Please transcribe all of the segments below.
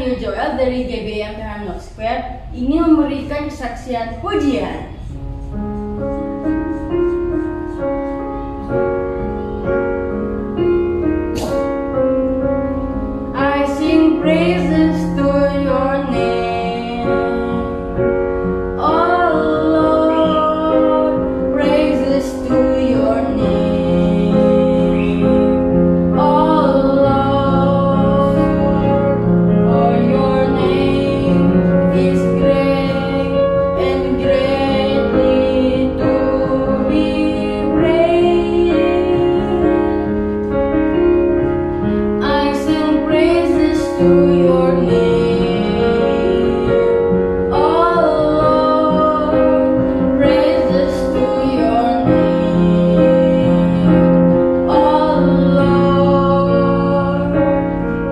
Daniel Joel dari GBM PH Nok Square ingin memberikan kesaksian pujian. I sing praises to your name, oh Lord, praises to your name, oh Lord, for your name is great and greatly to be praised. I sing praises to your name, oh Lord, praises to your name, oh Lord,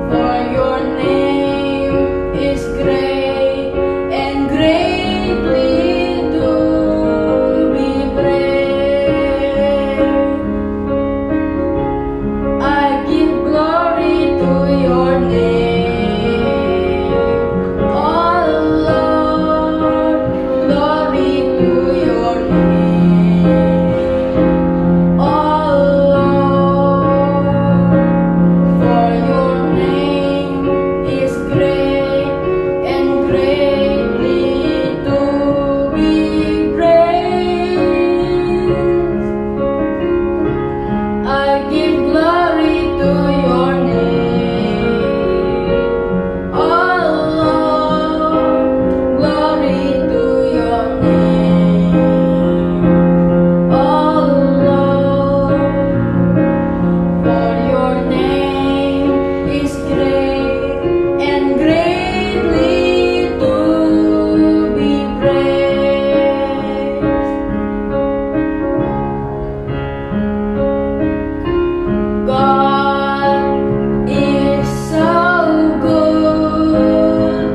for your name is great and greatly to be praised. I give glory to your name, oh Lord, glory to your name, oh Lord, for your name is great and greatly to be praised. I give glory to your name, oh Lord, glory to your name, oh Lord, for your name is great and greatly to be praised. God is so good.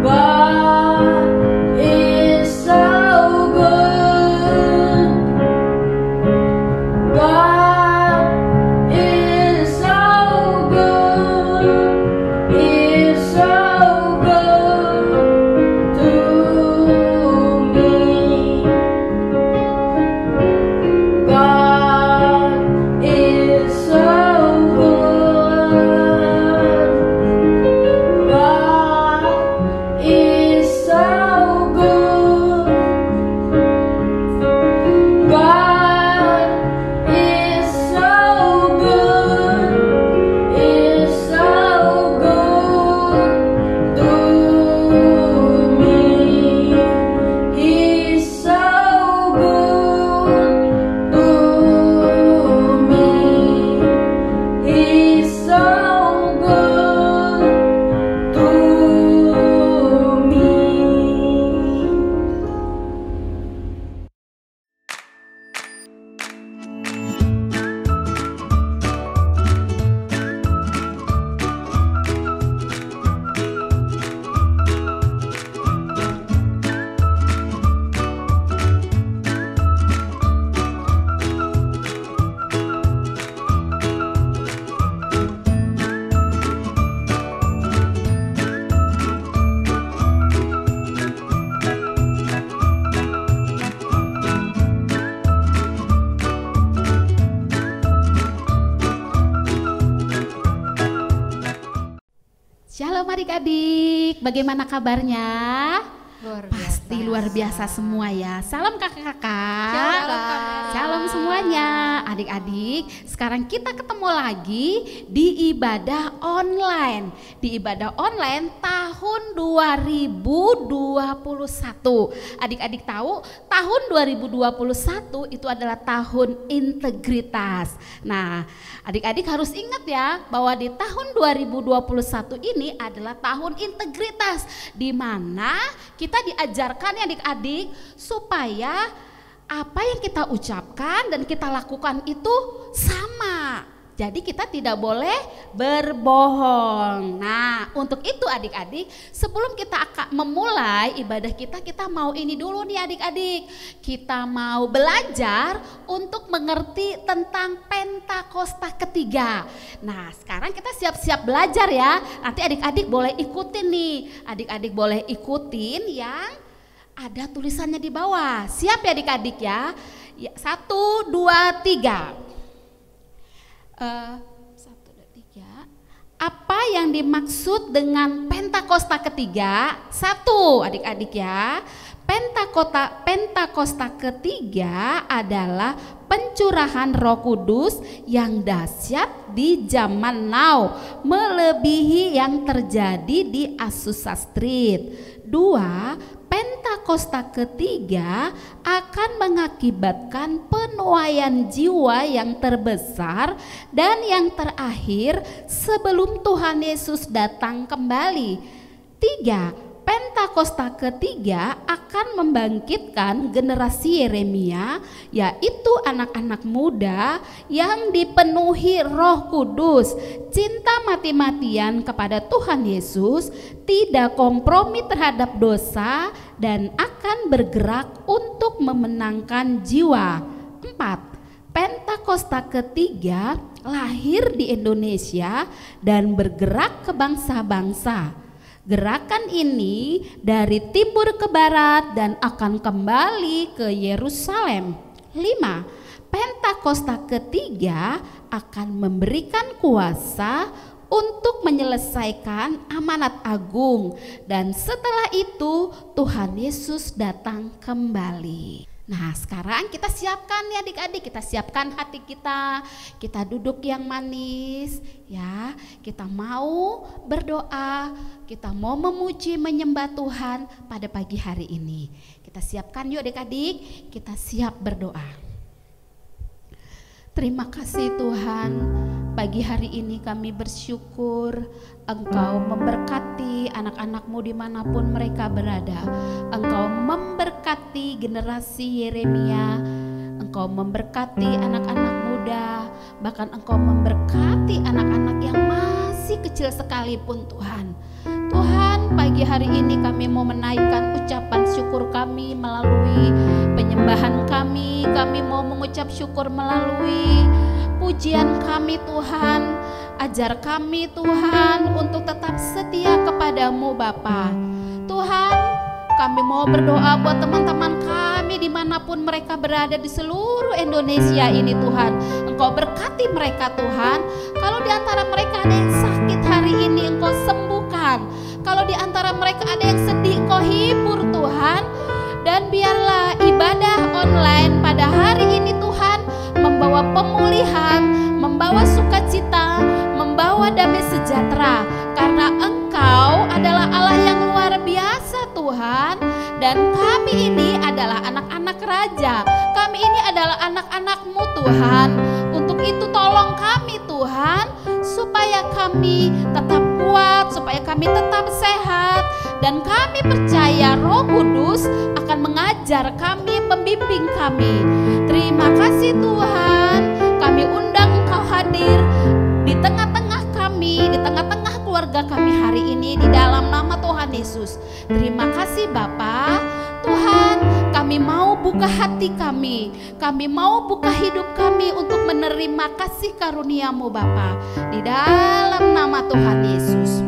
God is so good. God is so good. Is so good to me. God is so good. God is so good. God is so good. Is so good to me. He's so good to me. He's so good to me. Shalom adik-adik, bagaimana kabarnya? Luar Pasti luar biasa semua ya. Salam kakak-kakak. Shalom. Shalom semuanya. Adik-adik, sekarang kita ketemu lagi di ibadah online. Di ibadah online tahun 2021. Adik-adik tahu tahun 2021 itu adalah tahun integritas. Nah, adik-adik harus ingat ya bahwa di tahun 2021 ini adalah tahun integritas, di mana kita diajarkan ya adik-adik supaya apa yang kita ucapkan dan kita lakukan itu sama. Jadi kita tidak boleh berbohong. Nah, untuk itu adik-adik, sebelum kita akan memulai ibadah kita, kita mau ini dulu nih adik-adik. Kita mau belajar untuk mengerti tentang Pentakosta ketiga. Nah, sekarang kita siap-siap belajar ya. Nanti adik-adik boleh ikutin nih. Adik-adik boleh ikutin yang ada tulisannya di bawah. Siap ya adik-adik ya? 1, 2, 3. 1, 2, 3. Apa yang dimaksud dengan Pentakosta ketiga? 1, adik-adik ya. Pentakosta ketiga adalah pencurahan Roh Kudus yang dahsyat di zaman now, melebihi yang terjadi di Azusa Street. 2, Pentakosta ketiga akan mengakibatkan penuaian jiwa yang terbesar dan yang terakhir sebelum Tuhan Yesus datang kembali. 3, Pentakosta ketiga akan membangkitkan generasi Yeremia, yaitu anak-anak muda yang dipenuhi Roh Kudus, cinta mati-matian kepada Tuhan Yesus, tidak kompromi terhadap dosa, dan akan bergerak untuk memenangkan jiwa. 4, Pentakosta ketiga lahir di Indonesia dan bergerak ke bangsa-bangsa. Gerakan ini dari timur ke barat dan akan kembali ke Yerusalem. 5, Pentakosta ketiga akan memberikan kuasa untuk menyelesaikan amanat agung, dan setelah itu Tuhan Yesus datang kembali. Nah, sekarang kita siapkan ya adik-adik, kita siapkan hati kita duduk yang manis ya. Kita mau berdoa, kita mau memuji menyembah Tuhan pada pagi hari ini. Kita siapkan yuk adik-adik, kita siap berdoa. Terima kasih Tuhan, pagi hari ini kami bersyukur Engkau memberkati anak-anak-Mu dimanapun mereka berada. Engkau memberkati generasi Yeremia, Engkau memberkati anak-anak muda, bahkan Engkau memberkati anak-anak yang masih kecil sekalipun Tuhan. Tuhan, pagi hari ini kami mau menaikkan ucapan syukur kami melalui penyembahan kami mau mengucap syukur melalui pujian kami Tuhan. Ajar kami Tuhan untuk tetap setia kepadamu Bapa. Tuhan, kami mau berdoa buat teman-teman kami dimanapun mereka berada di seluruh Indonesia ini Tuhan. Engkau berkati mereka Tuhan. Kalau di antara mereka ada yang sakit hari ini, Engkau sembuhkan. Kalau di antara mereka ada yang sedih, Engkau hibur Tuhan. Dan biarlah ibadah online pada hari ini Tuhan membawa pemulihan, membawa sukacita, membawa damai sejahtera. Karena Engkau adalah Allah yang luar biasa Tuhan. Dan kami ini adalah anak-anak Raja. Kami ini adalah anak-anak-Mu Tuhan. Untuk itu tolong kami Tuhan, supaya kami tetap kuat, supaya kami tetap sehat. Dan kami percaya Roh Kudus akan mengajar kami, membimbing kami. Terima kasih Tuhan, kami undang Engkau hadir di tengah-tengah kami, di tengah-tengah keluarga kami hari ini, di dalam nama Tuhan Yesus. Terima kasih Bapa. Tuhan, kami mau buka hati kami mau buka hidup kami untuk menerima kasih karunia-Mu Bapa, di dalam nama Tuhan Yesus.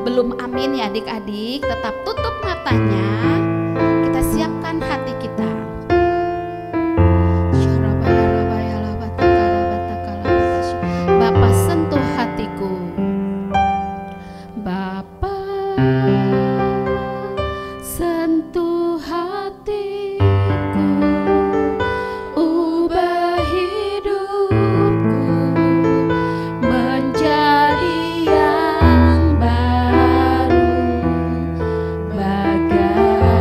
Belum amin ya adik-adik, tetap tutup matanya, kita siapkan hati kita. Bapa sentuh hatiku, Bapa sentuh hatiku, ubah hidupku menjadi yang baru, bagai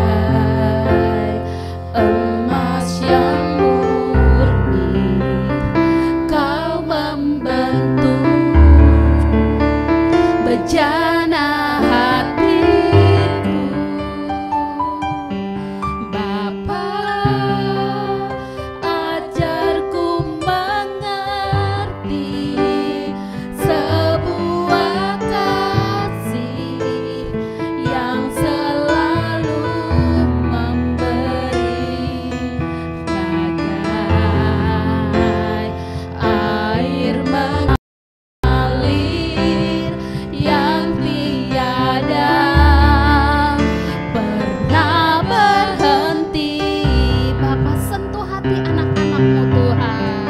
memberkati anak-anak-Mu Tuhan.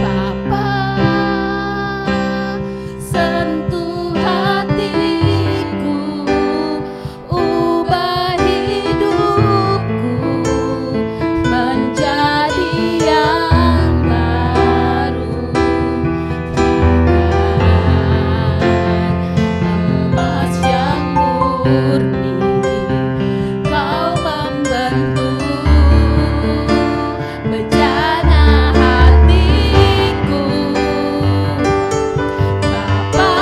Bapa, sentuh hatiku, ubah hidupku menjadi yang baru. Emas yang murni Kau membentuk bejana hatiku. Bapa,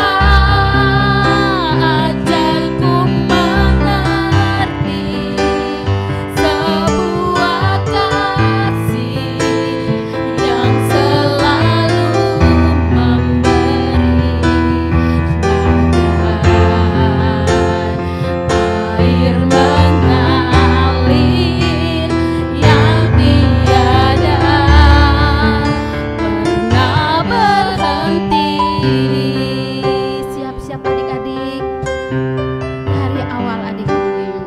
ajarku mengerti sebuah kasih yang selalu memberi. Air mengalir yang tiada pernah berhenti. Siap-siap adik-adik, dari awal adik-adik.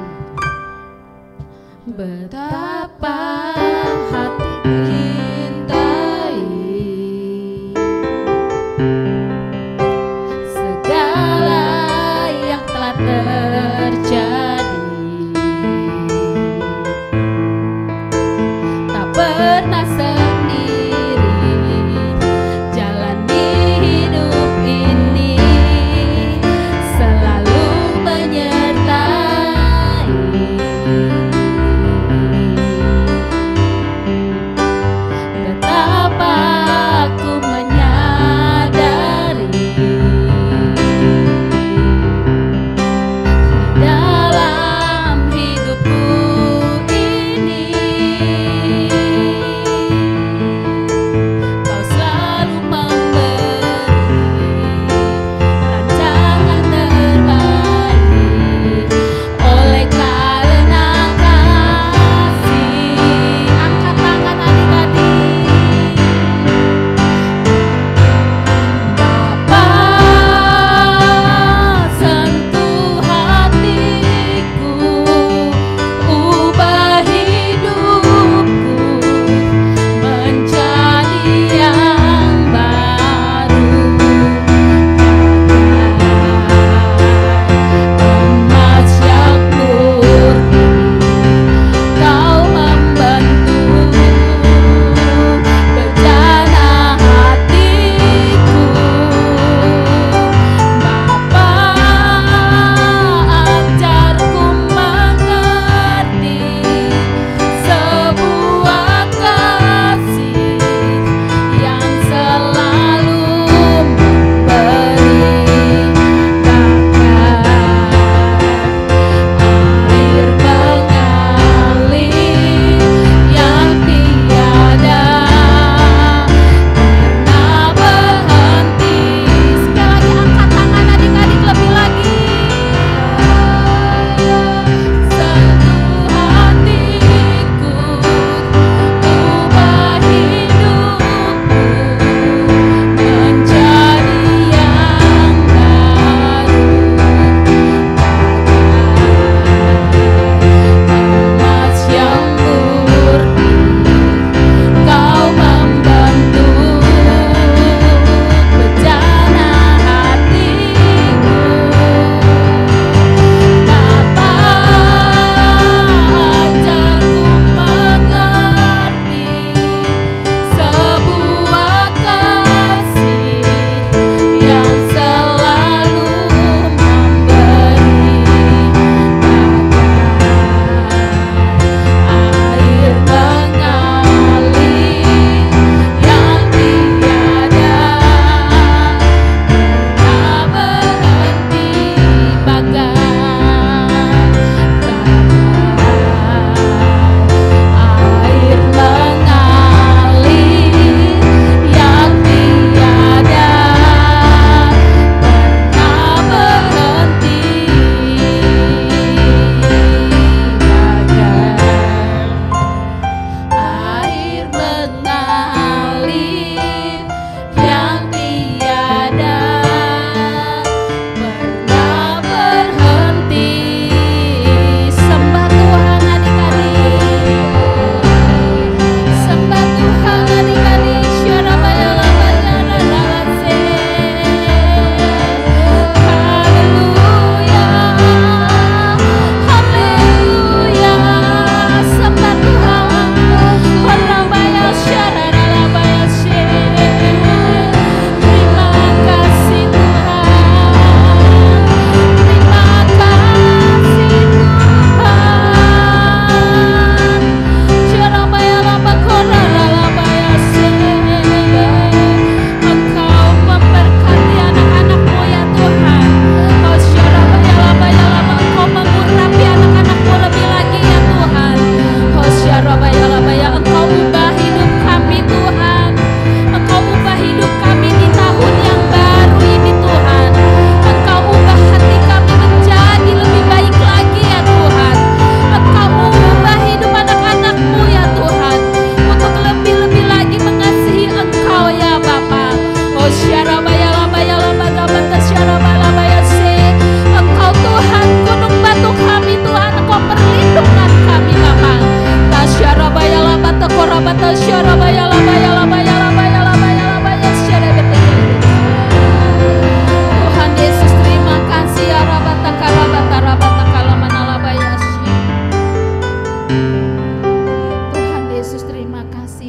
Betapa hati cintai segala yang telah terjadi, tak pernah sendiri jalani hidup ini, selalu menyertai. Betapa aku menyadari dalam hidupku ini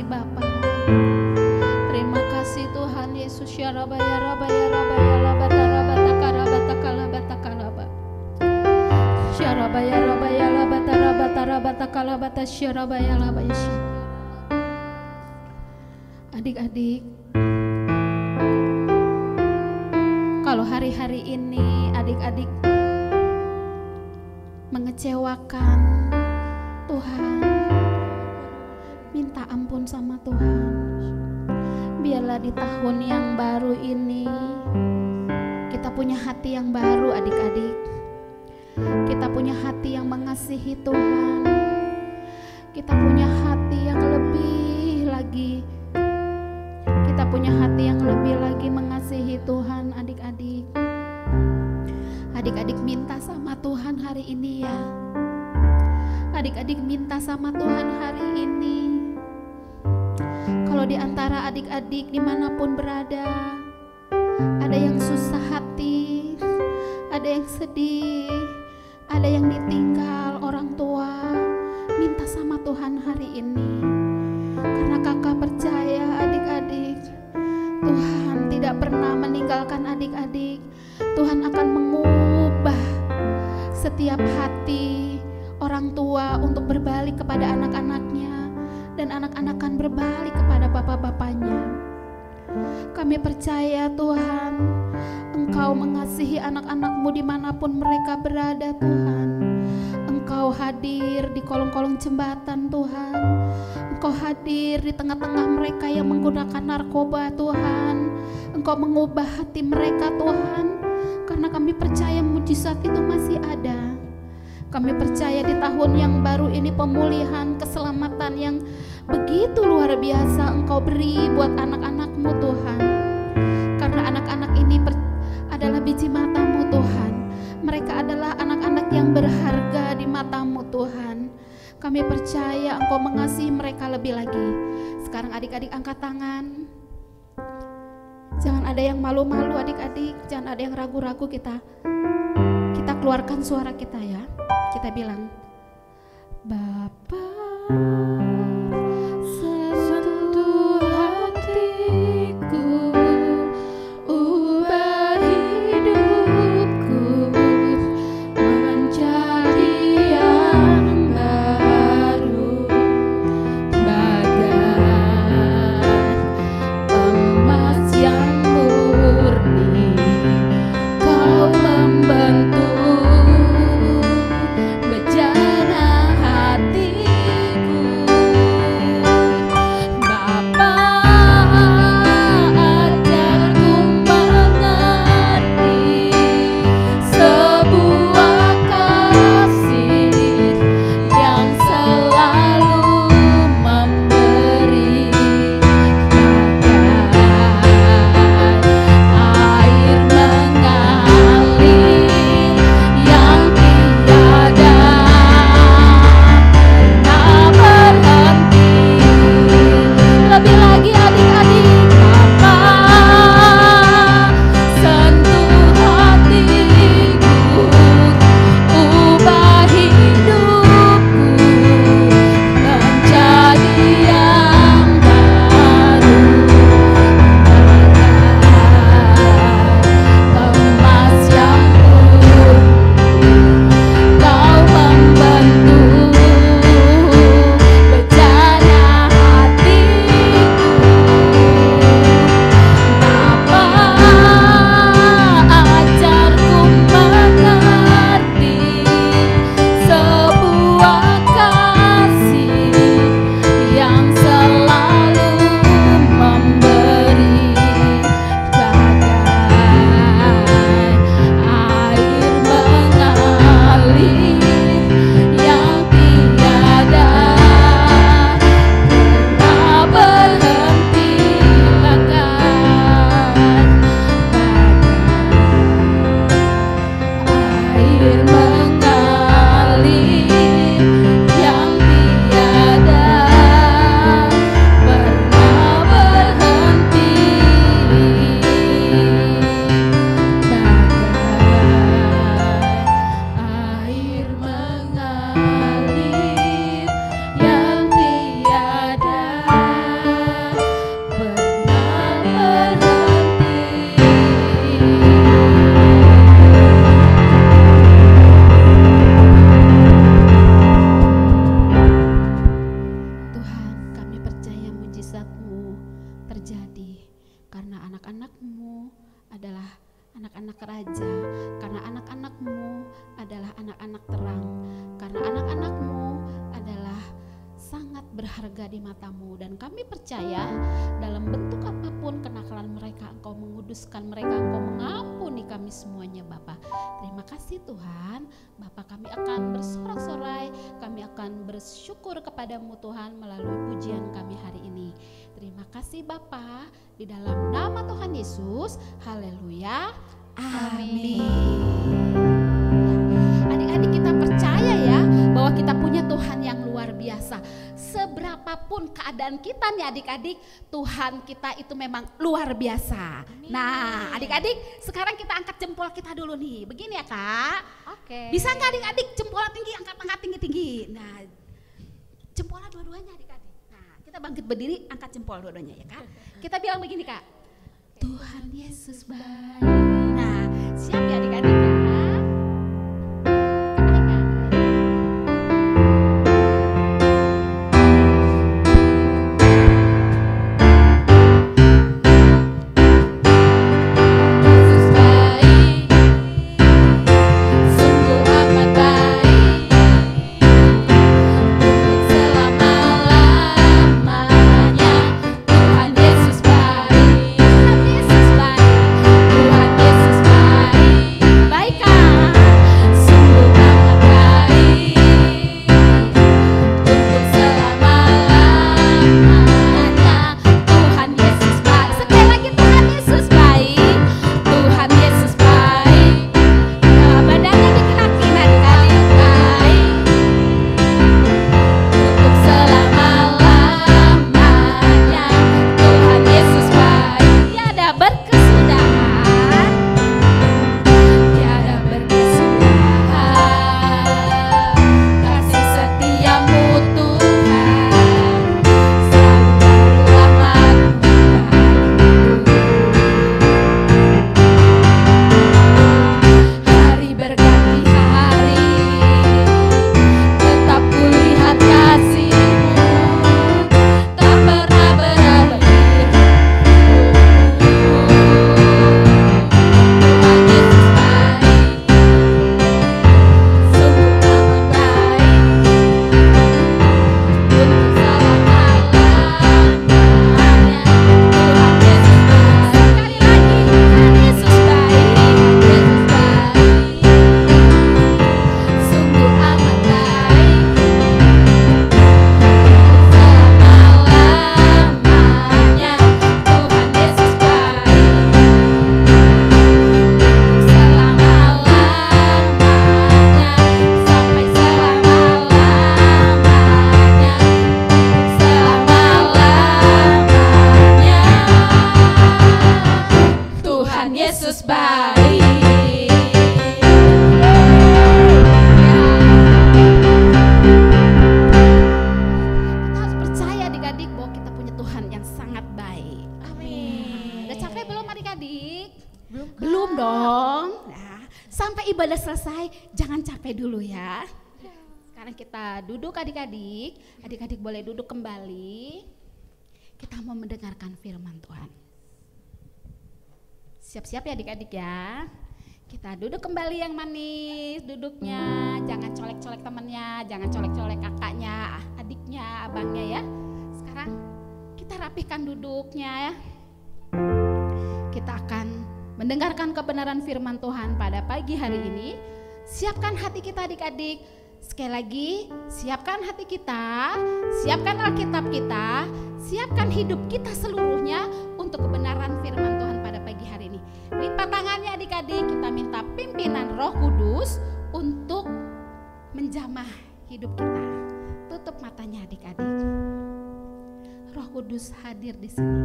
Bapa. Terima kasih Tuhan Yesus. Ya Rabba ya Rabba ya Rabba ya Rabba tarabata karabata kalabata kalaba. Ya Rabba ya Rabba ya Rabba tarabata rabata kalabata ya Rabba ya Rabba ya. Adik-adik, kalau hari-hari ini adik-adik mengecewakan Tuhan, minta ampun sama Tuhan. Biarlah di tahun yang baru ini kita punya hati yang baru adik-adik. Kita punya hati yang mengasihi Tuhan. Kita punya hati yang lebih lagi. Kita punya hati yang lebih lagi mengasihi Tuhan adik-adik. Adik-adik minta sama Tuhan hari ini ya. Adik-adik minta sama Tuhan hari ini. Kalau di antara adik-adik dimanapun berada, ada yang susah hati, ada yang sedih, ada yang ditinggal orang tua, minta sama Tuhan hari ini. Karena kakak percaya adik-adik, Tuhan tidak pernah meninggalkan adik-adik. Tuhan akan mengubah setiap hati orang tua untuk berbalik kepada anak-anaknya, dan anak-anak akan berbalik kepada bapak-bapaknya. Kami percaya Tuhan, Engkau mengasihi anak-anak-Mu dimanapun mereka berada Tuhan. Engkau hadir di kolong-kolong jembatan Tuhan. Engkau hadir di tengah-tengah mereka yang menggunakan narkoba Tuhan. Engkau mengubah hati mereka Tuhan. Karena kami percaya mujizat itu masih ada. Kami percaya di tahun yang baru ini pemulihan, keselamatan yang begitu luar biasa Engkau beri buat anak-anak-Mu Tuhan. Karena anak-anak ini adalah biji mata-Mu Tuhan. Mereka adalah anak-anak yang berharga di mata-Mu Tuhan. Kami percaya Engkau mengasihi mereka lebih lagi. Sekarang adik-adik angkat tangan. Jangan ada yang malu-malu adik-adik, jangan ada yang ragu-ragu, kita keluarkan suara kita ya. Kita bilang, Bapa, sentuh hatiku, ubah hidupku menjadi yang baru, bagai emas yang murni. Kau membentuk bejana hatiku. anak-anakmu adalah anak-anak raja, karena anak-anakmu adalah anak-anak terang, karena anak-anakmu adalah sangat berharga di matamu. Dan kami percaya dalam bentuk apapun kenakalan mereka, Engkau menguduskan mereka, Engkau mengampuni kami semuanya Bapa. Terima kasih Tuhan. Bapa, kami akan bersorak-sorai, kami akan bersyukur kepadamu Tuhan melalui pujian kami hari ini. Terima kasih Bapa, di dalam nama Tuhan Yesus. Haleluya. Amin. Adik-adik, kita percaya ya bahwa kita punya Tuhan yang luar biasa. Seberapapun keadaan kita nih adik-adik, Tuhan kita itu memang luar biasa. Amin. Nah adik-adik, sekarang kita angkat jempol kita dulu nih. Begini ya Kak. Oke. Bisa nggak adik-adik jempol tinggi, angkat tinggi-tinggi. Nah jempolnya dua-duanya adik-adik. Nah kita bangkit berdiri, angkat jempol dua-duanya ya Kak. Kita bilang begini Kak, Tuhan Yesus baik. Nah siap ya adik-adik ya. ibadah selesai, jangan capek dulu ya. Sekarang kita duduk adik-adik, adik-adik boleh duduk kembali. Kita mau mendengarkan firman Tuhan. Siap-siap ya adik-adik ya. Kita duduk kembali yang manis duduknya, jangan colek-colek temannya, jangan colek-colek kakaknya, adiknya, abangnya ya. Sekarang kita rapihkan duduknya ya. Kita akan mendengarkan kebenaran firman Tuhan pada pagi hari ini. Siapkan hati kita adik-adik. Sekali lagi, siapkan hati kita, siapkan Alkitab kita, siapkan hidup kita seluruhnya untuk kebenaran firman Tuhan pada pagi hari ini. Lipat tangannya adik-adik, kita minta pimpinan Roh Kudus untuk menjamah hidup kita. Tutup matanya adik-adik. Roh Kudus hadir di sini.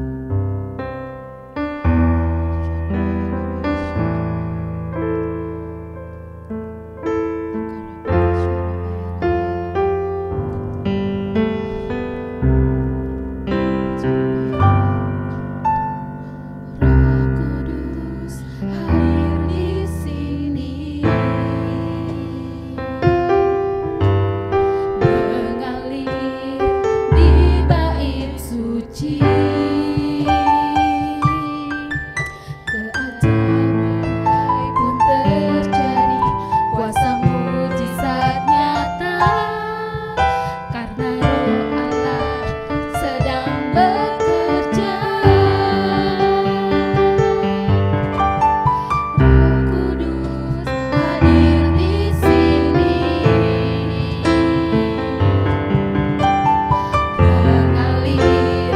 Mengalir di bait suci. bekerja. Roh Kudus hadir di sini, mengalir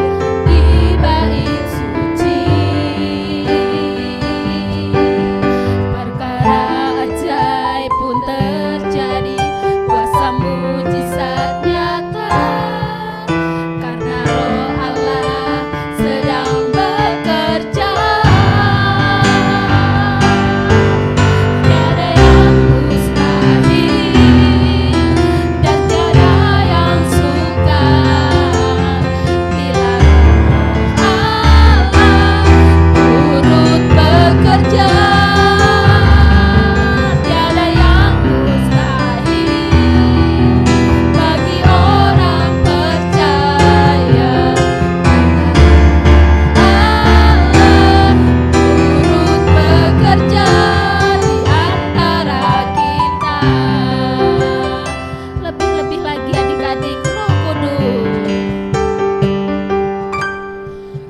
di bait suci. Perkara ajaib pun terjadi, kuasa mujizat nyata, karena Roh Allah sedang bekerja. Tiada yang mustahil dan tiada yang sukar bila Roh Allah turut bekerja. Tiada yang mustahil bagi orang percaya. Allah turut bekerja di antara kita. Lebih-lebih lagi adik-adik, Roh Kudus.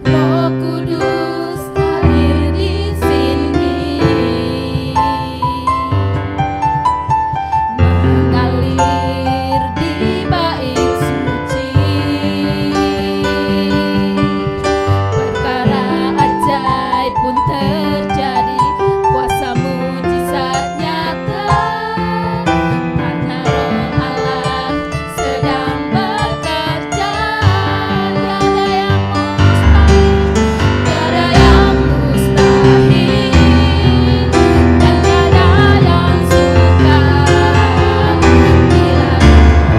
Roh Kudus hadir di sini, mengalir di bait suci. Perkara ajaib pun terjadi, kuasa mujizat nyata, karena Roh Allah sedang bekerja. Tiada yang mustahil dan tiada yang sukar bila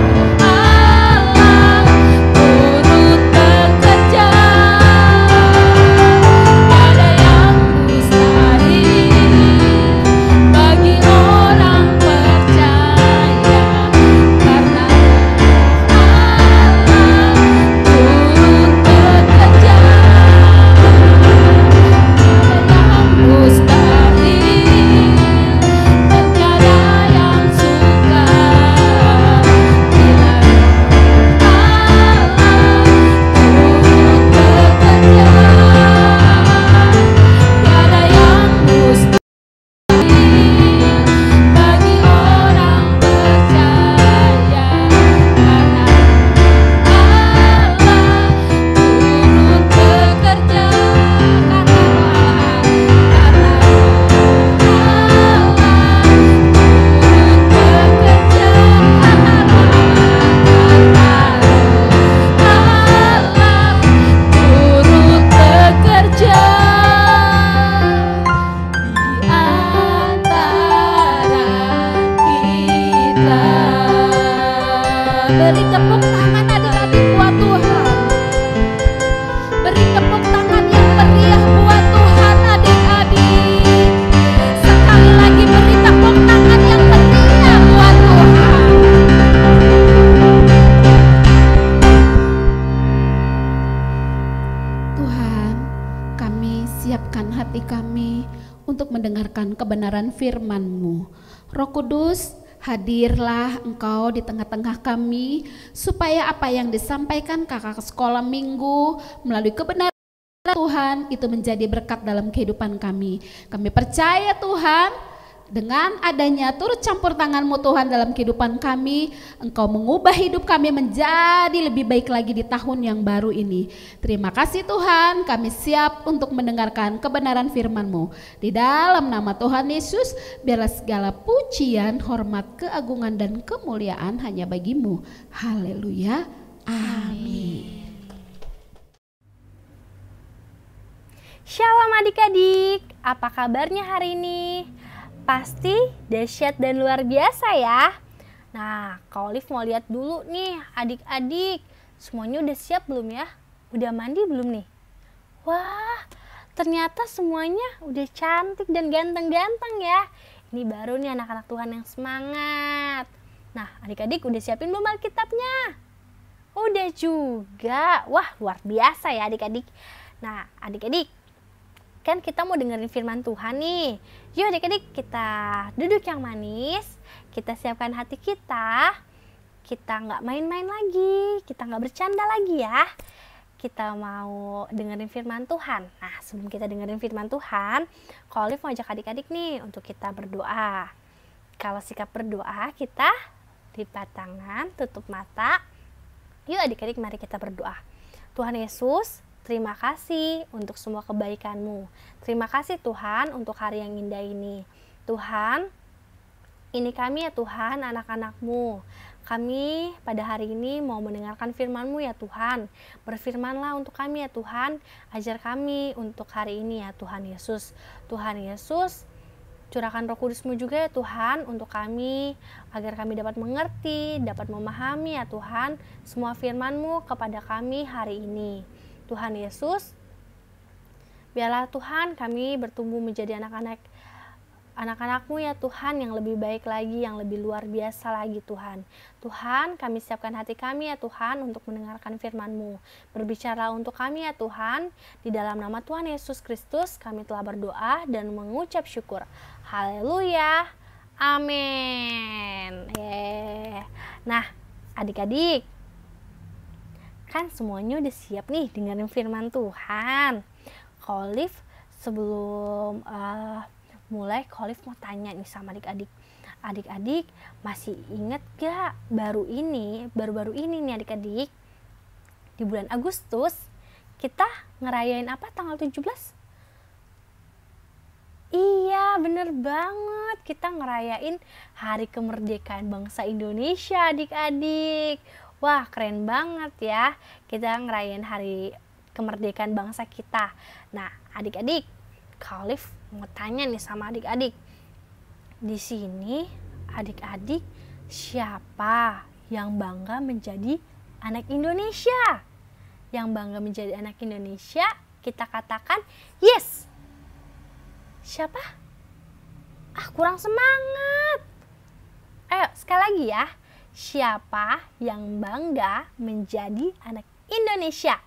Roh Allah turut bekerja. Tiada yang mustahil bagi orang percaya, karena Roh Allah turut bekerja. Tiada yang mustahil dan tiada yang sukar bila Roh Allah turut bekerja. Tiada yang mustahil bagi orang percaya, karena Allah turut bekerja. Karena turut bekerja di antara kita. Beri tepuk tangan adik-adik buat Tuhan. Beri tepuk tangan yang meriah buat Tuhan adik-adik. Sekali lagi beri tepuk tangan yang meriah buat Tuhan. Tuhan, kami siapkan hati kami untuk mendengarkan kebenaran firman-Mu. Roh Kudus, hadirlah Engkau di tengah-tengah kami, supaya apa yang disampaikan kakak sekolah minggu melalui kebenaran Tuhan itu menjadi berkat dalam kehidupan kami. Kami percaya Tuhan, dengan adanya turut campur tangan-Mu Tuhan dalam kehidupan kami, Engkau mengubah hidup kami menjadi lebih baik lagi di tahun yang baru ini. Terima kasih Tuhan, kami siap untuk mendengarkan kebenaran firman-Mu. Di dalam nama Tuhan Yesus, biarlah segala pujian, hormat, keagungan, dan kemuliaan hanya bagi-Mu. Haleluya, amin. Shalom adik-adik, apa kabarnya hari ini? Pasti dahsyat dan luar biasa ya. Nah, Kak Olive mau lihat dulu nih adik-adik, semuanya udah siap belum ya? Udah mandi belum nih? Wah, ternyata semuanya udah cantik dan ganteng-ganteng ya. Ini baru nih anak-anak Tuhan yang semangat. Nah, adik-adik udah siapin belum Alkitabnya? Udah juga. Wah, luar biasa ya adik-adik. Nah, adik-adik, kan kita mau dengerin firman Tuhan nih. Yuk adik-adik, kita duduk yang manis, kita siapkan hati kita nggak main-main lagi, kita nggak bercanda lagi ya. kita mau dengerin firman Tuhan. Nah, sebelum kita dengerin firman Tuhan, Kak Olive mau ajak adik-adik nih untuk kita berdoa. Kalau sikap berdoa, kita lipat tangan, tutup mata. Yuk adik-adik, mari kita berdoa. Tuhan Yesus, terima kasih untuk semua kebaikan-Mu. Terima kasih Tuhan untuk hari yang indah ini. Tuhan, ini kami ya Tuhan, anak-anak-Mu. Kami pada hari ini mau mendengarkan firman-Mu ya Tuhan. Berfirmanlah untuk kami ya Tuhan. Ajar kami untuk hari ini ya Tuhan Yesus. Tuhan Yesus, curahkan Roh Kudus-Mu juga ya Tuhan untuk kami, agar kami dapat mengerti, dapat memahami ya Tuhan semua firman-Mu kepada kami hari ini. Tuhan Yesus, biarlah Tuhan kami bertumbuh menjadi anak-anak-Mu ya Tuhan, yang lebih baik lagi, yang lebih luar biasa lagi Tuhan. Tuhan, kami siapkan hati kami ya Tuhan untuk mendengarkan firman-Mu. Berbicara untuk kami ya Tuhan, di dalam nama Tuhan Yesus Kristus kami telah berdoa dan mengucap syukur. Haleluya, amin. Nah adik-adik, kan semuanya udah siap nih dengerin firman Tuhan. Kak Olive sebelum mulai, Kak Olive mau tanya nih sama adik-adik. Adik-adik masih inget gak baru-baru ini nih adik-adik, di bulan Agustus kita ngerayain apa tanggal 17? Iya bener banget, kita ngerayain hari kemerdekaan bangsa Indonesia adik-adik. Wah keren banget ya, kita ngerayain hari kemerdekaan bangsa kita. Nah adik-adik, Kak Olive mau tanya nih sama adik-adik. Di sini adik-adik, siapa yang bangga menjadi anak Indonesia? Yang bangga menjadi anak Indonesia, kita katakan yes. Siapa? Kurang semangat. Ayo sekali lagi ya. Siapa yang bangga menjadi anak Indonesia?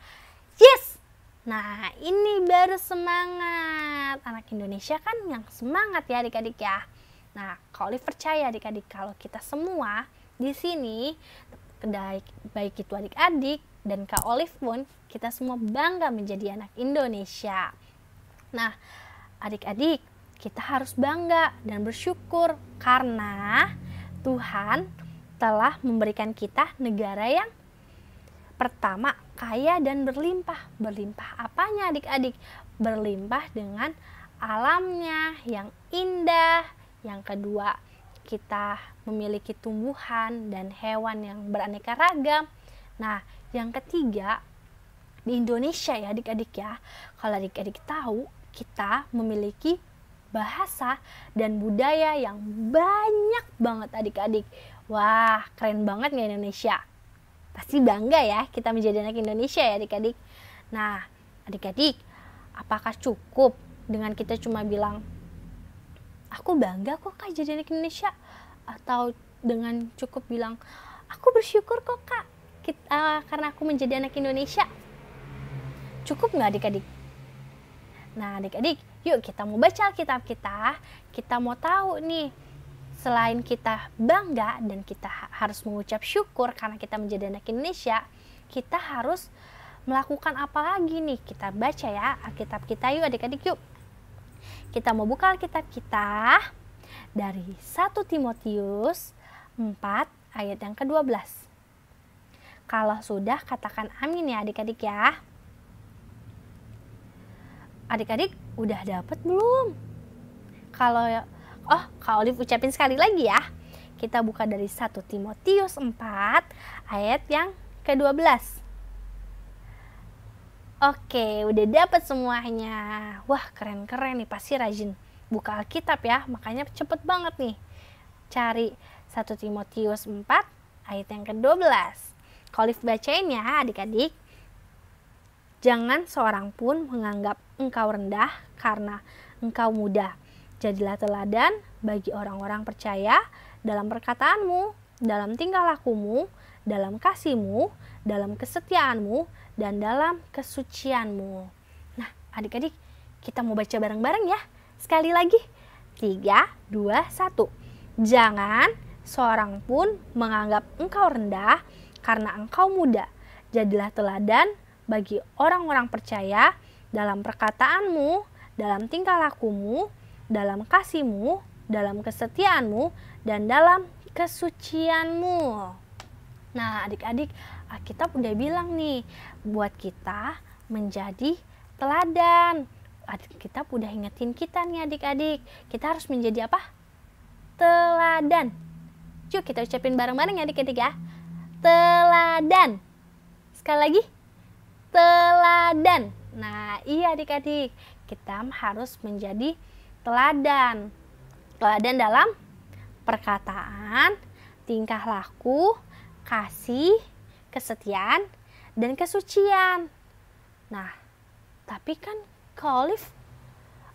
Yes. Nah ini baru semangat. Anak Indonesia kan yang semangat ya adik-adik ya. Nah Kak Olive percaya adik-adik, kalau kita semua di sini, baik itu adik-adik dan Kak Olive pun, kita semua bangga menjadi anak Indonesia. Nah adik-adik, kita harus bangga dan bersyukur karena Tuhan telah memberikan kita negara yang pertama, kaya dan berlimpah. Berlimpah apanya adik-adik? Berlimpah dengan alamnya yang indah. Yang kedua, kita memiliki tumbuhan dan hewan yang beraneka ragam. Nah, yang ketiga, di Indonesia ya adik-adik ya, kalau adik-adik tahu, kita memiliki bahasa dan budaya yang banyak banget adik-adik. Wah, keren banget nggak Indonesia? Pasti bangga ya kita menjadi anak Indonesia ya adik-adik. Nah, adik-adik, apakah cukup dengan kita cuma bilang, aku bangga kok Kak jadi anak Indonesia? Atau dengan cukup bilang, aku bersyukur kok Kak karena aku menjadi anak Indonesia? Cukup nggak adik-adik? Nah adik-adik, yuk kita mau baca Alkitab kita mau tahu nih, selain kita bangga dan kita harus mengucap syukur karena kita menjadi anak Indonesia, kita harus melakukan apa lagi nih? Kita baca ya Alkitab kita yuk adik-adik yuk. Kita mau buka Alkitab kita dari 1 Timotius 4 ayat yang ke-12. Kalau sudah katakan amin ya adik-adik ya. Adik-adik udah dapat belum? Kalau Kak Olive ucapin sekali lagi ya. Kita buka dari 1 Timotius 4 ayat yang ke-12. Oke, udah dapat semuanya. Wah, keren-keren nih, pasti rajin buka Alkitab ya. Makanya cepet banget nih. Cari 1 Timotius 4 ayat yang ke-12. Kak Olive bacain ya adik-adik. Jangan seorang pun menganggap engkau rendah karena engkau muda. Jadilah teladan bagi orang-orang percaya dalam perkataanmu, dalam tingkah lakumu, dalam kasihmu, dalam kesetiaanmu, dan dalam kesucianmu. Nah, adik-adik, kita mau baca bareng-bareng ya. Sekali lagi. 3, 2, 1. Jangan seorang pun menganggap engkau rendah karena engkau muda. Jadilah teladan bagi orang-orang percaya dalam perkataanmu, dalam tingkah lakumu, dalam kasihmu, dalam kesetiaanmu, dan dalam kesucianmu. Nah, adik-adik, Alkitab udah bilang nih, buat kita menjadi teladan. Alkitab udah ingetin kita nih adik-adik, kita harus menjadi apa? Teladan. Yuk kita ucapin bareng-bareng ya adik-adik ya. Teladan. Sekali lagi, teladan. Nah, iya adik-adik, kita harus menjadi teladan. Teladan dalam perkataan, tingkah laku, kasih, kesetiaan, dan kesucian. Nah, tapi kan Kak Olive,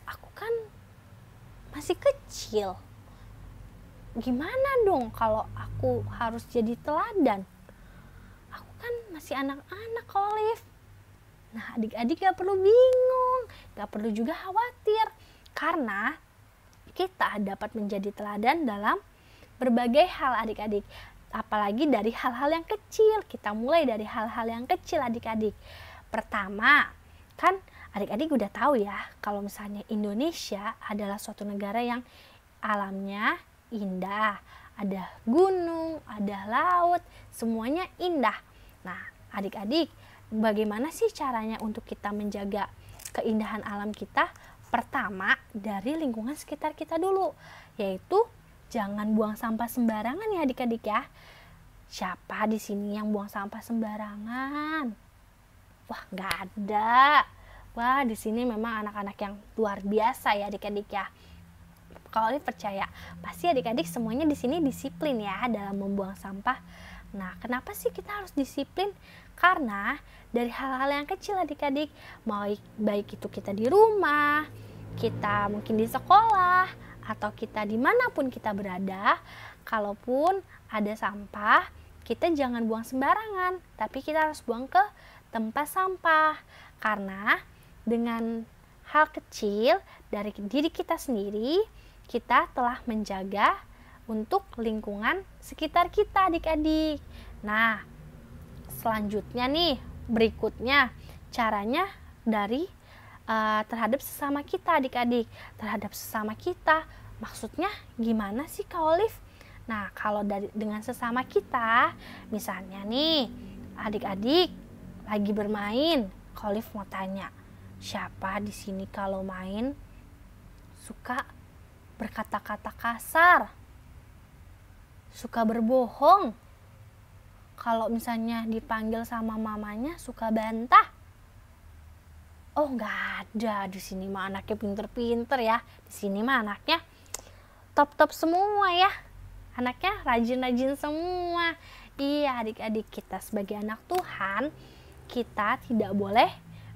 aku kan masih kecil. Gimana dong kalau aku harus jadi teladan? Aku kan masih anak-anak, Kak Olive. Nah, adik-adik gak perlu bingung, gak perlu juga khawatir. Karena kita dapat menjadi teladan dalam berbagai hal adik-adik. Apalagi dari hal-hal yang kecil. Kita mulai dari hal-hal yang kecil adik-adik. Pertama, kan adik-adik udah tahu ya, kalau misalnya Indonesia adalah suatu negara yang alamnya indah. Ada gunung, ada laut, semuanya indah. Nah, adik-adik, bagaimana sih caranya untuk kita menjaga keindahan alam kita? Pertama, dari lingkungan sekitar kita dulu, yaitu jangan buang sampah sembarangan ya adik-adik ya. Siapa di sini yang buang sampah sembarangan? Wah, nggak ada. Wah, di sini memang anak-anak yang luar biasa ya adik-adik ya. Kalau percaya, pasti adik-adik semuanya di sini disiplin ya dalam membuang sampah. Nah, kenapa sih kita harus disiplin? Karena dari hal-hal yang kecil adik-adik, baik itu kita di rumah, kita mungkin di sekolah, atau kita dimanapun kita berada, kalaupun ada sampah, kita jangan buang sembarangan, tapi kita harus buang ke tempat sampah. Karena dengan hal kecil dari diri kita sendiri, kita telah menjaga untuk lingkungan sekitar kita adik-adik. Nah, selanjutnya nih, berikutnya caranya dari terhadap sesama kita adik-adik. Terhadap sesama kita, maksudnya gimana sih Kak Olive? Nah, kalau dengan sesama kita, misalnya nih, adik-adik lagi bermain, Kak Olive mau tanya, siapa di sini kalau main suka berkata-kata kasar, suka berbohong? Kalau misalnya dipanggil sama mamanya suka bantah? Oh, nggak ada. Di sini mah anaknya pinter-pinter ya. Di sini mah anaknya top-top semua ya. Anaknya rajin-rajin semua. Iya adik-adik, kita sebagai anak Tuhan, kita tidak boleh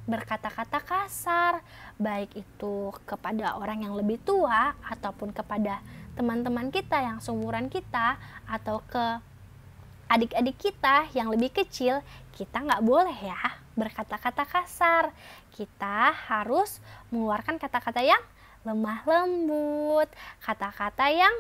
berkata-kata kasar, baik itu kepada orang yang lebih tua ataupun kepada teman-teman kita yang seumuran kita, atau ke adik-adik kita yang lebih kecil. Kita nggak boleh ya berkata-kata kasar. Kita harus mengeluarkan kata-kata yang lemah lembut, kata-kata yang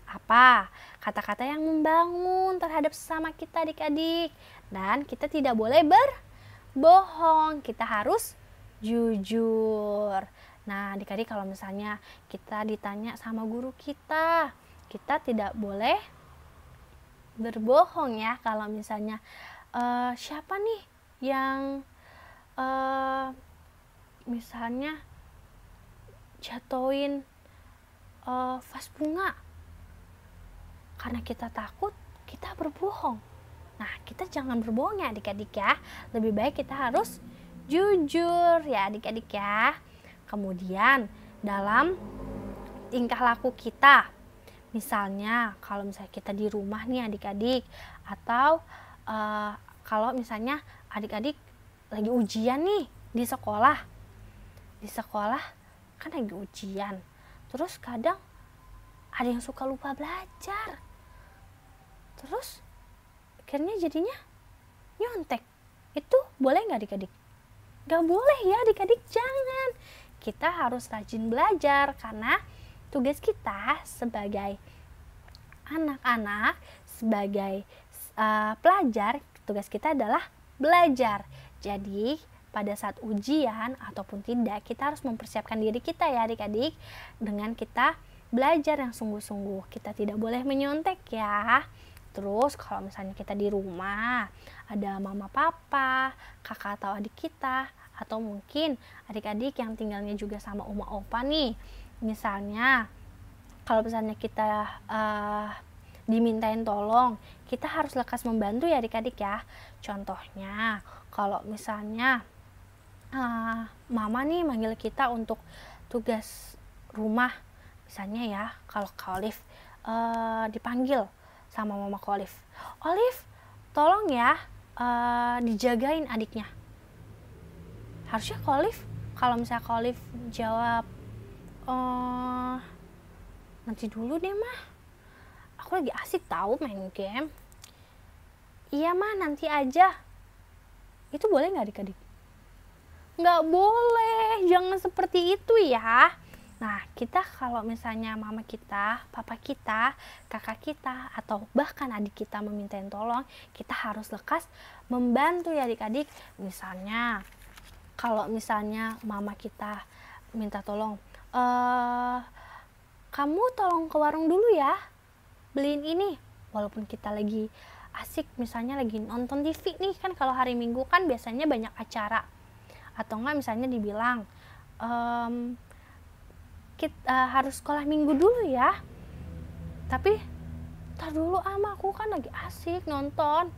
apa? Kata-kata yang membangun terhadap sesama kita adik-adik. Dan kita tidak boleh berbohong, kita harus jujur. Nah, adik-adik, kalau misalnya kita ditanya sama guru kita, kita tidak boleh berbohong ya. Kalau misalnya siapa nih yang misalnya jatuhin vas bunga, karena kita takut, kita berbohong. Nah, kita jangan berbohong ya adik-adik ya. Lebih baik kita harus jujur ya adik-adik ya. Kemudian dalam tingkah laku kita, misalnya kalau misalnya kita di rumah nih adik-adik, atau kalau misalnya adik-adik lagi ujian nih di sekolah. Di sekolah kan lagi ujian. Terus kadang ada yang suka lupa belajar. Terus akhirnya jadinya nyontek. Itu boleh nggak adik-adik? Nggak boleh ya adik-adik, jangan. Kita harus rajin belajar, karena tugas kita sebagai anak-anak, sebagai pelajar, tugas kita adalah belajar. Jadi pada saat ujian ataupun tidak, kita harus mempersiapkan diri kita ya adik-adik, dengan kita belajar yang sungguh-sungguh. Kita tidak boleh menyontek ya. Terus kalau misalnya kita di rumah, ada mama papa, kakak atau adik kita, atau mungkin adik-adik yang tinggalnya juga sama oma opa nih. Misalnya kalau misalnya kita dimintain tolong, kita harus lekas membantu ya adik-adik ya. Contohnya kalau misalnya mama nih manggil kita untuk tugas rumah, misalnya ya, kalau Kak Olive dipanggil sama mama Kak Olive, Olive tolong ya dijagain adiknya. Harusnya Kak Olive, kalau misalnya Kak Olive jawab nanti dulu deh mah, aku lagi asik tahu main game. Iya mah nanti aja. Itu boleh nggak adik-adik? Nggak boleh, jangan seperti itu ya. Nah, kita kalau misalnya mama kita, papa kita, kakak kita, atau bahkan adik kita memintain tolong, kita harus lekas membantu ya adik-adik. Misalnya, kalau misalnya mama kita minta tolong, kamu tolong ke warung dulu ya, beliin ini. Walaupun kita lagi asik, misalnya lagi nonton TV nih, kan kalau hari Minggu kan biasanya banyak acara. Atau enggak misalnya dibilang, kita harus sekolah minggu dulu ya, tapi tar dulu aku kan lagi asik nonton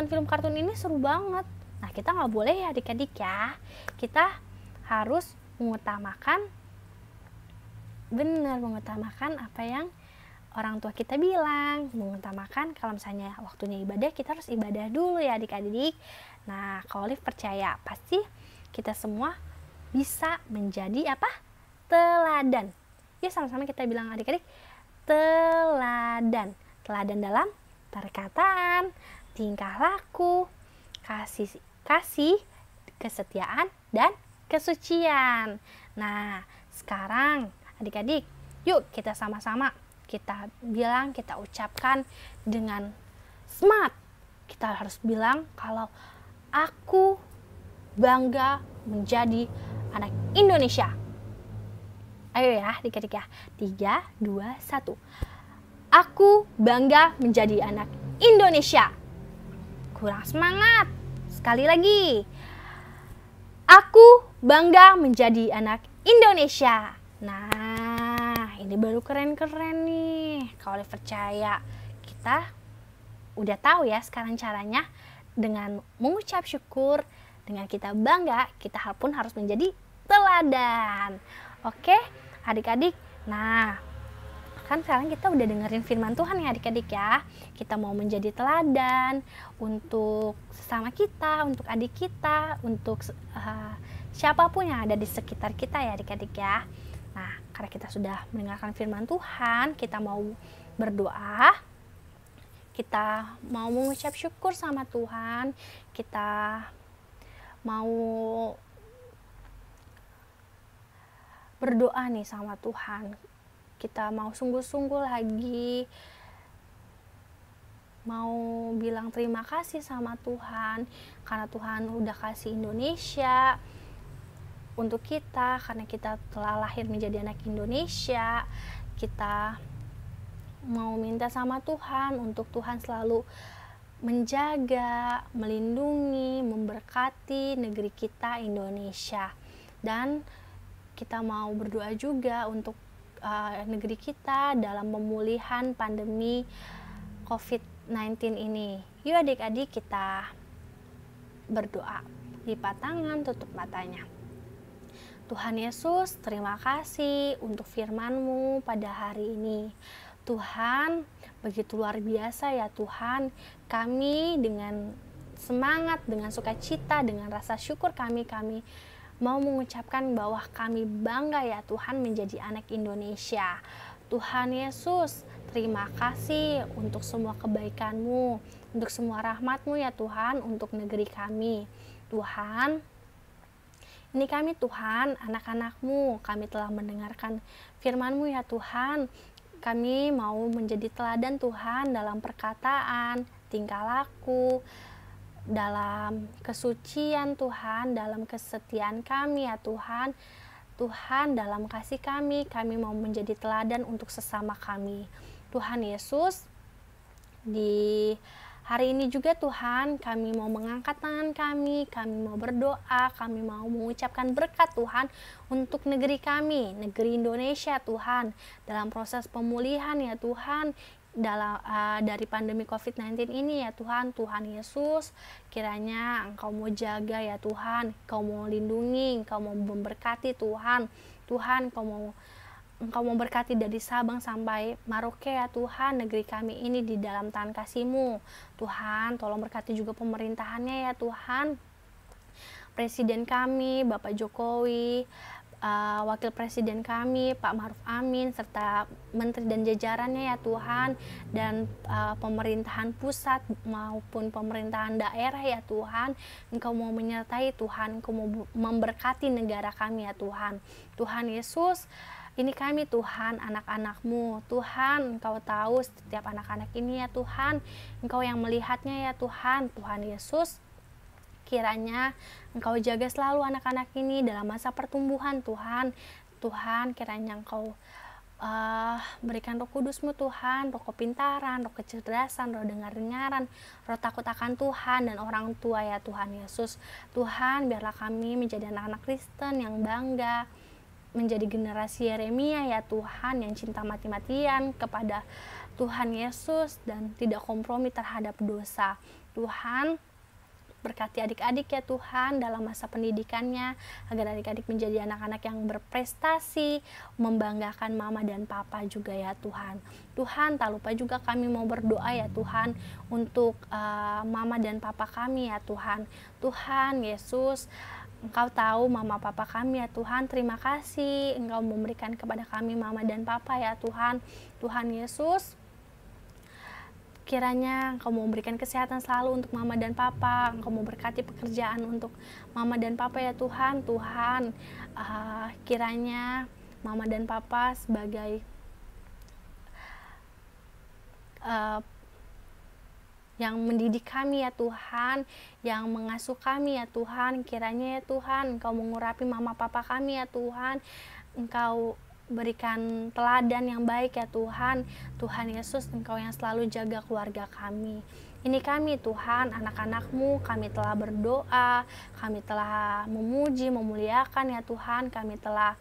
film kartun ini seru banget. Nah, kita nggak boleh ya adik-adik ya, kita harus mengutamakan apa yang orang tua kita bilang, mengutamakan kalau misalnya waktunya ibadah, kita harus ibadah dulu ya adik-adik. Nah, Kak Olive percaya pasti kita semua bisa menjadi apa? Teladan. Yuk sama-sama kita bilang adik-adik, teladan. Teladan dalam perkataan, tingkah laku, kasih, kesetiaan, dan kesucian. Nah, sekarang adik-adik, yuk kita sama-sama kita bilang, kita ucapkan dengan smart. Kita harus bilang kalau aku bangga menjadi anak Indonesia. Ayo ya adik-adik ya. 3, 2, 1. Aku bangga menjadi anak Indonesia. Kurang semangat. Sekali lagi. Aku bangga menjadi anak Indonesia. Nah, ini baru keren-keren nih. Kalau percaya, kita udah tahu ya sekarang caranya. Dengan mengucap syukur, dengan kita bangga, kita pun harus menjadi teladan. Oke, adik-adik. Nah, kan sekarang kita udah dengerin firman Tuhan ya adik-adik ya. Kita mau menjadi teladan untuk sesama kita, untuk adik kita, untuk siapapun yang ada di sekitar kita ya adik-adik ya. Nah, karena kita sudah mendengarkan firman Tuhan, kita mau berdoa, kita mau mengucap syukur sama Tuhan, kita mau berdoa nih sama Tuhan. Kita mau sungguh-sungguh lagi mau bilang terima kasih sama Tuhan karena Tuhan udah kasih Indonesia untuk kita, karena kita telah lahir menjadi anak Indonesia. Kita mau minta sama Tuhan untuk Tuhan selalu menjaga, melindungi, memberkati negeri kita Indonesia. Dan kita mau berdoa juga untuk negeri kita dalam pemulihan pandemi COVID-19 ini. Yuk adik-adik kita berdoa. Lipat tangan, tutup matanya. Tuhan Yesus, terima kasih untuk firman-Mu pada hari ini. Tuhan, begitu luar biasa ya Tuhan. Kami dengan semangat, dengan sukacita, dengan rasa syukur kami mau mengucapkan bahwa kami bangga ya Tuhan menjadi anak Indonesia. Tuhan Yesus, terima kasih untuk semua kebaikan-Mu, untuk semua rahmat-Mu ya Tuhan, untuk negeri kami. Tuhan, ini kami Tuhan, anak-anak-Mu, kami telah mendengarkan firman-Mu ya Tuhan. Kami mau menjadi teladan Tuhan dalam perkataan, tingkah laku, dalam kesucian Tuhan, dalam kesetiaan kami ya Tuhan. Tuhan, dalam kasih kami mau menjadi teladan untuk sesama kami. Tuhan Yesus, di hari ini juga Tuhan, kami mau mengangkat tangan kami mau berdoa, kami mau mengucapkan berkat Tuhan untuk negeri kami, negeri Indonesia Tuhan, dalam proses pemulihan ya Tuhan, dari pandemi COVID-19 ini ya Tuhan. Tuhan Yesus, kiranya Engkau mau jaga ya Tuhan, Engkau mau lindungi, Engkau mau memberkati Tuhan. Tuhan, Engkau mau berkati dari Sabang sampai Merauke ya Tuhan, negeri kami ini di dalam tangan kasih-Mu. Tuhan, tolong berkati juga pemerintahannya ya Tuhan. Presiden kami, Bapak Jokowi, Wakil Presiden kami, Pak Ma'ruf Amin, serta Menteri dan jajarannya ya Tuhan, dan pemerintahan pusat maupun pemerintahan daerah ya Tuhan. Engkau mau menyertai Tuhan, Engkau mau memberkati negara kami ya Tuhan. Tuhan Yesus, ini kami Tuhan, anak-anak-Mu. Tuhan, Engkau tahu setiap anak-anak ini ya Tuhan. Engkau yang melihatnya ya Tuhan. Tuhan Yesus, kiranya Engkau jaga selalu anak-anak ini dalam masa pertumbuhan Tuhan. Tuhan, kiranya Engkau berikan Roh Kudus-Mu Tuhan, roh kepintaran, roh kecerdasan, roh dengar-dengaran, roh takut akan Tuhan dan orang tua ya Tuhan Yesus. Tuhan, biarlah kami menjadi anak-anak Kristen yang bangga, menjadi generasi Yeremia ya Tuhan, yang cinta mati-matian kepada Tuhan Yesus dan tidak kompromi terhadap dosa. Tuhan, berkati adik-adik ya Tuhan dalam masa pendidikannya, agar adik-adik menjadi anak-anak yang berprestasi, membanggakan mama dan papa juga ya Tuhan. Tuhan, tak lupa juga kami mau berdoa ya Tuhan untuk mama dan papa kami ya Tuhan. Tuhan Yesus, Engkau tahu mama papa kami ya Tuhan. Terima kasih Engkau memberikan kepada kami mama dan papa ya Tuhan. Tuhan Yesus, kiranya Engkau mau memberikan kesehatan selalu untuk mama dan papa. Engkau mau berkati pekerjaan untuk mama dan papa ya Tuhan. Tuhan, kiranya mama dan papa sebagai yang mendidik kami ya Tuhan, yang mengasuh kami ya Tuhan, kiranya ya Tuhan Engkau mengurapi mama papa kami ya Tuhan. Engkau berikan teladan yang baik ya Tuhan. Tuhan Yesus, Engkau yang selalu jaga keluarga kami. Ini kami Tuhan, anak-anak-Mu, kami telah berdoa, kami telah memuji, memuliakan ya Tuhan, kami telah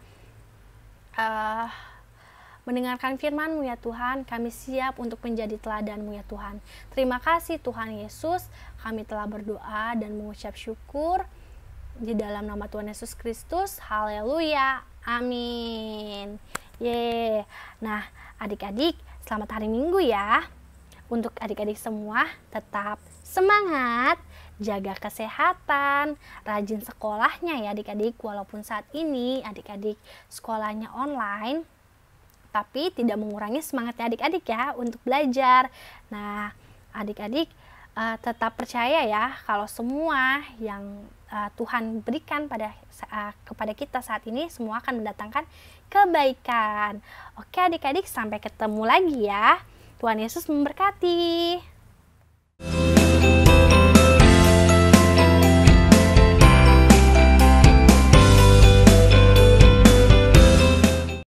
mendengarkan firman-Mu ya Tuhan. Kami siap untuk menjadi teladan-Mu ya Tuhan. Terima kasih Tuhan Yesus, kami telah berdoa dan mengucap syukur di dalam nama Tuhan Yesus Kristus. Haleluya, amin. Nah adik-adik, selamat hari Minggu ya. Untuk adik-adik semua, tetap semangat, jaga kesehatan, rajin sekolahnya ya adik-adik. Walaupun saat ini adik-adik sekolahnya online, tapi tidak mengurangi semangatnya adik-adik ya untuk belajar. Nah adik-adik tetap percaya ya kalau semua yang Tuhan berikan kepada kita saat ini semua akan mendatangkan kebaikan. Oke adik-adik, sampai ketemu lagi ya. Tuhan Yesus memberkati.